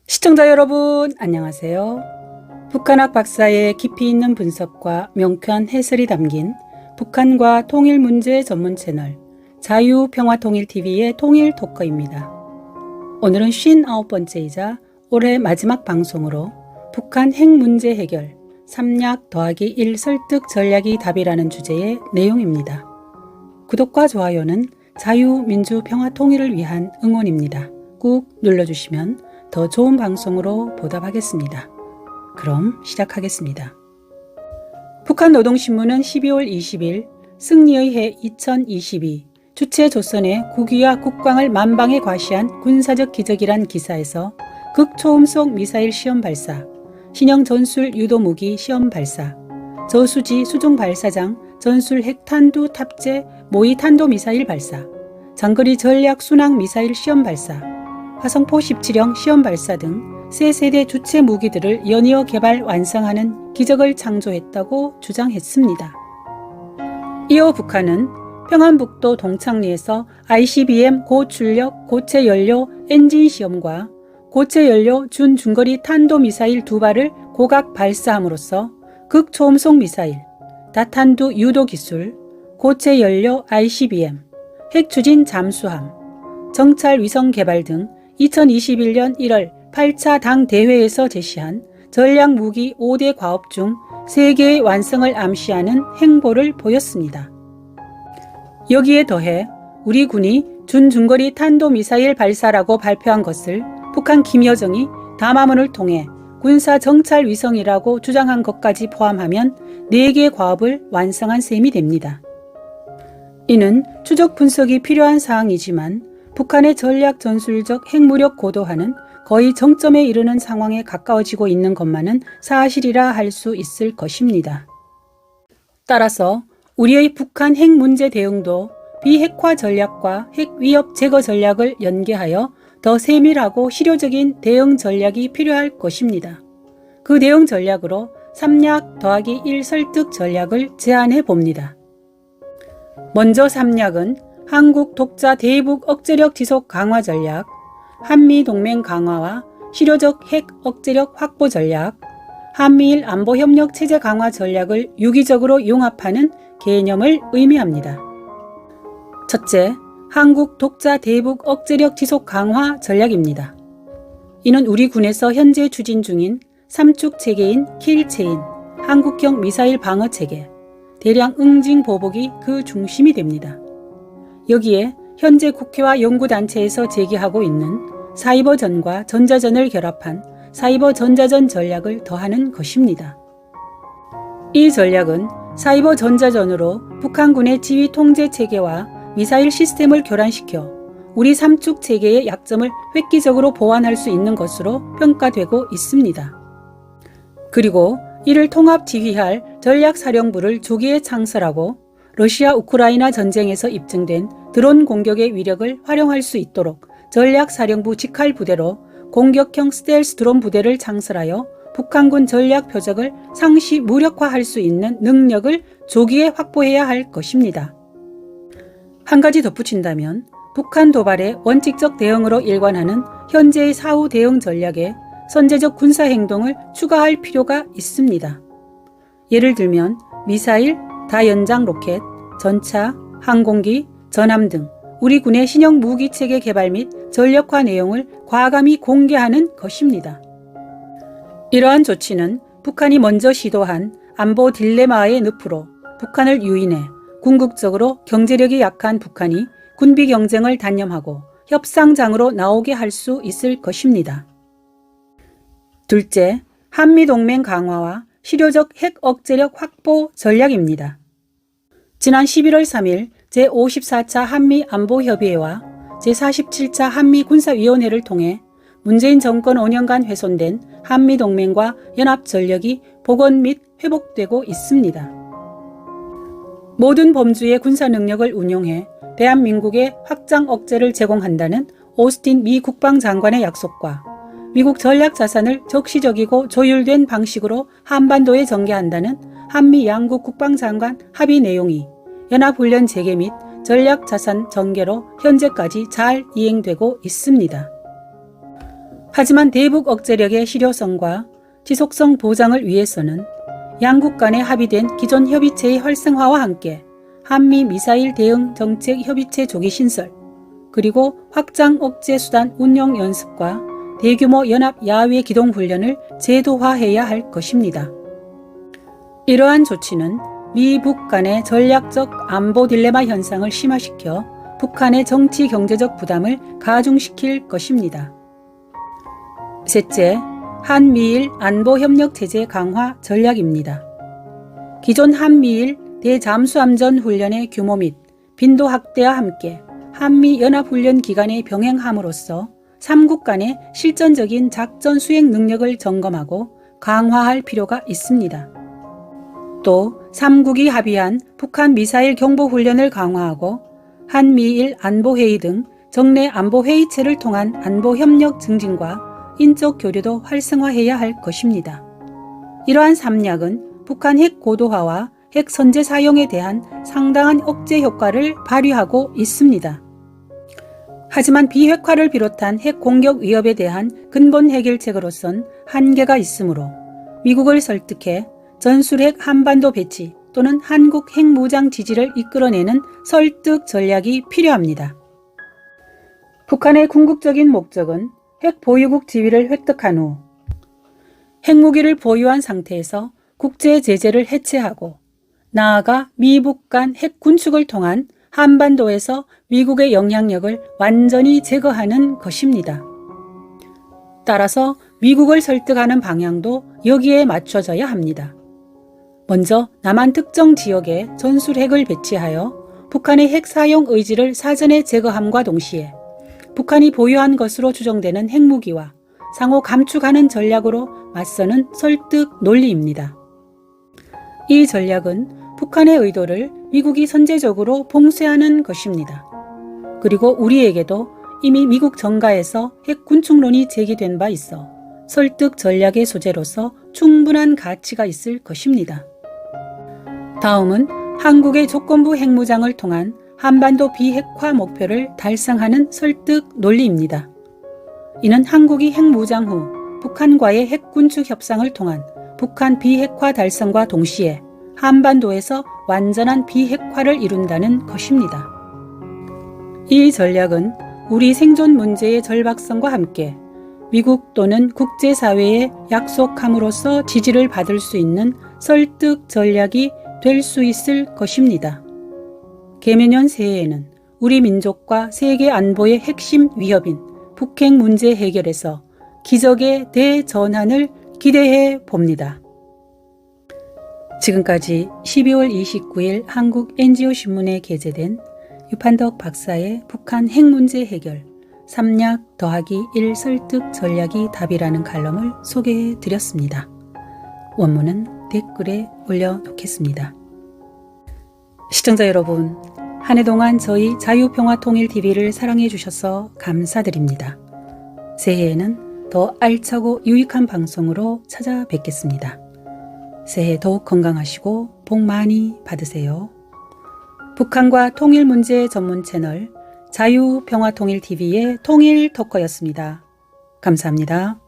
시청자 여러분 안녕하세요. 북한학 박사의 깊이 있는 분석과 명쾌한 해설이 담긴 북한과 통일 문제 전문 채널 자유평화통일TV의 통일 토커입니다. 오늘은 59번째이자 올해 마지막 방송으로 북한 핵 문제 해결 3약 더하기 1 설득 전략이 답이라는 주제의 내용입니다. 구독과 좋아요는 자유민주평화통일을 위한 응원입니다. 꾹 눌러주시면 더 좋은 방송으로 보답하겠습니다. 그럼 시작하겠습니다. 북한노동신문은 12월 20일 승리의 해 2022 주체 조선의 국위와 국광을 만방에 과시한 군사적 기적이란 기사에서 극초음속 미사일 시험 발사, 신형 전술 유도무기 시험 발사, 저수지 수중 발사장 전술 핵탄두 탑재 모의 탄도미사일 발사, 장거리 전략 순항 미사일 시험 발사, 화성포 17형 시험 발사 등 세 세대 주체 무기들을 연이어 개발 완성하는 기적을 창조했다고 주장했습니다. 이어 북한은 평안북도 동창리에서 ICBM 고출력 고체 연료 엔진 시험과 고체 연료 준중거리 탄도미사일 2발을 고각 발사함으로써 극초음속 미사일, 다탄두 유도 기술, 고체 연료 ICBM, 핵추진 잠수함, 정찰 위성 개발 등 2021년 1월 8차 당 대회에서 제시한 전략무기 5대 과업 중 3개의 완성을 암시하는 행보를 보였습니다. 여기에 더해 우리 군이 준중거리 탄도미사일 발사라고 발표한 것을 북한 김여정이 담화문을 통해 군사 정찰 위성이라고 주장한 것까지 포함하면 4개의 과업을 완성한 셈이 됩니다. 이는 추적 분석이 필요한 사항이지만 북한의 전략 전술적 핵무력 고도화는 거의 정점에 이르는 상황에 가까워지고 있는 것만은 사실이라 할 수 있을 것입니다. 따라서 우리의 북한 핵 문제 대응도 비핵화 전략과 핵 위협 제거 전략을 연계하여 더 세밀하고 실효적인 대응 전략이 필요할 것입니다. 그 대응 전략으로 3약 더하기 1 설득 전략을 제안해 봅니다. 먼저 3약은 한국 독자 대북 억제력 지속 강화 전략, 한미동맹 강화와 실효적 핵 억제력 확보 전략, 한미일 안보협력 체제 강화 전략을 유기적으로 융합하는 개념을 의미합니다. 첫째, 한국 독자 대북 억제력 지속 강화 전략입니다. 이는 우리 군에서 현재 추진 중인 3축 체계인 킬체인, 한국형 미사일 방어 체계, 대량 응징 보복이 그 중심이 됩니다. 여기에 현재 국회와 연구단체에서 제기하고 있는 사이버전과 전자전을 결합한 사이버 전자전 전략을 더하는 것입니다. 이 전략은 사이버 전자전으로 북한군의 지휘 통제 체계와 미사일 시스템을 교란시켜 우리 3축 체계의 약점을 획기적으로 보완할 수 있는 것으로 평가되고 있습니다. 그리고 이를 통합 지휘할 전략사령부를 조기에 창설하고 러시아 우크라이나 전쟁에서 입증된 드론 공격의 위력을 활용할 수 있도록 전략사령부 직할 부대로 공격형 스텔스 드론 부대를 창설하여 북한군 전략 표적을 상시 무력화할 수 있는 능력을 조기에 확보해야 할 것입니다. 한 가지 덧붙인다면 북한 도발에 원칙적 대응으로 일관하는 현재의 사후 대응 전략에 선제적 군사행동을 추가할 필요가 있습니다. 예를 들면 미사일, 다연장 로켓, 전차, 항공기, 전함 등 우리 군의 신형 무기체계 개발 및 전력화 내용을 과감히 공개하는 것입니다. 이러한 조치는 북한이 먼저 시도한 안보 딜레마의 늪으로 북한을 유인해 궁극적으로 경제력이 약한 북한이 군비 경쟁을 단념하고 협상장으로 나오게 할 수 있을 것입니다. 둘째, 한미동맹 강화와 실효적 핵 억제력 확보 전략입니다. 지난 11월 3일 제54차 한미안보협의회와 제47차 한미군사위원회를 통해 문재인 정권 5년간 훼손된 한미동맹과 연합전력이 복원 및 회복되고 있습니다. 모든 범주의 군사능력을 운용해 대한민국의 확장 억제를 제공한다는 오스틴 미 국방장관의 약속과 미국 전략자산을 적시적이고 조율된 방식으로 한반도에 전개한다는 한미 양국 국방장관 합의 내용이 연합훈련 재개 및 전략자산 전개로 현재까지 잘 이행되고 있습니다. 하지만 대북 억제력의 실효성과 지속성 보장을 위해서는 양국 간에 합의된 기존 협의체의 활성화와 함께 한미 미사일 대응 정책 협의체 조기 신설, 그리고 확장 억제 수단 운용 연습과 대규모 연합 야외 기동 훈련을 제도화해야 할 것입니다. 이러한 조치는 미북 간의 전략적 안보 딜레마 현상을 심화시켜 북한의 정치 경제적 부담을 가중시킬 것입니다. 셋째, 한미일 안보협력체제 강화 전략입니다. 기존 한미일 대잠수함전 훈련의 규모 및 빈도 확대와 함께 한미연합훈련 기간의 병행함으로써 3국 간의 실전적인 작전 수행 능력을 점검하고 강화할 필요가 있습니다. 또 3국이 합의한 북한 미사일 경보 훈련을 강화하고 한미일 안보회의 등 정례 안보회의체를 통한 안보협력 증진과 인적 교류도 활성화해야 할 것입니다. 이러한 삼략은 북한 핵 고도화와 핵 선제 사용에 대한 상당한 억제 효과를 발휘하고 있습니다. 하지만 비핵화를 비롯한 핵 공격 위협에 대한 근본 해결책으로선 한계가 있으므로 미국을 설득해 전술핵 한반도 배치 또는 한국 핵무장 지지를 이끌어내는 설득 전략이 필요합니다. 북한의 궁극적인 목적은 핵 보유국 지위를 획득한 후 핵무기를 보유한 상태에서 국제 제재를 해체하고 나아가 미북 간 핵 군축을 통한 한반도에서 미국의 영향력을 완전히 제거하는 것입니다. 따라서 미국을 설득하는 방향도 여기에 맞춰져야 합니다. 먼저 남한 특정 지역에 전술핵을 배치하여 북한의 핵 사용 의지를 사전에 제거함과 동시에 북한이 보유한 것으로 추정되는 핵무기와 상호 감축하는 전략으로 맞서는 설득 논리입니다. 이 전략은 북한의 의도를 미국이 선제적으로 봉쇄하는 것입니다. 그리고 우리에게도 이미 미국 정가에서 핵 군축론이 제기된 바 있어 설득 전략의 소재로서 충분한 가치가 있을 것입니다. 다음은 한국의 조건부 핵무장을 통한 한반도 비핵화 목표를 달성하는 설득 논리입니다. 이는 한국이 핵무장 후 북한과의 핵 군축 협상을 통한 북한 비핵화 달성과 동시에 한반도에서 완전한 비핵화를 이룬다는 것입니다. 이 전략은 우리 생존 문제의 절박성과 함께 미국 또는 국제사회에 약속함으로써 지지를 받을 수 있는 설득 전략이 될 수 있을 것입니다. 개매년 새해에는 우리 민족과 세계 안보의 핵심 위협인 북핵 문제 해결에서 기적의 대전환을 기대해 봅니다. 지금까지 12월 29일 한국 NGO 신문에 게재된 유판덕 박사의 북한 핵 문제 해결 3략 더하기 1 설득 전략이 답이라는 칼럼을 소개해 드렸습니다. 원문은 댓글에 올려놓겠습니다. 시청자 여러분, 한 해 동안 저희 자유평화통일TV를 사랑해 주셔서 감사드립니다. 새해에는 더 알차고 유익한 방송으로 찾아뵙겠습니다. 새해 더욱 건강하시고 복 많이 받으세요. 북한과 통일 문제 전문 채널 자유평화통일TV의 통일토커였습니다. 감사합니다.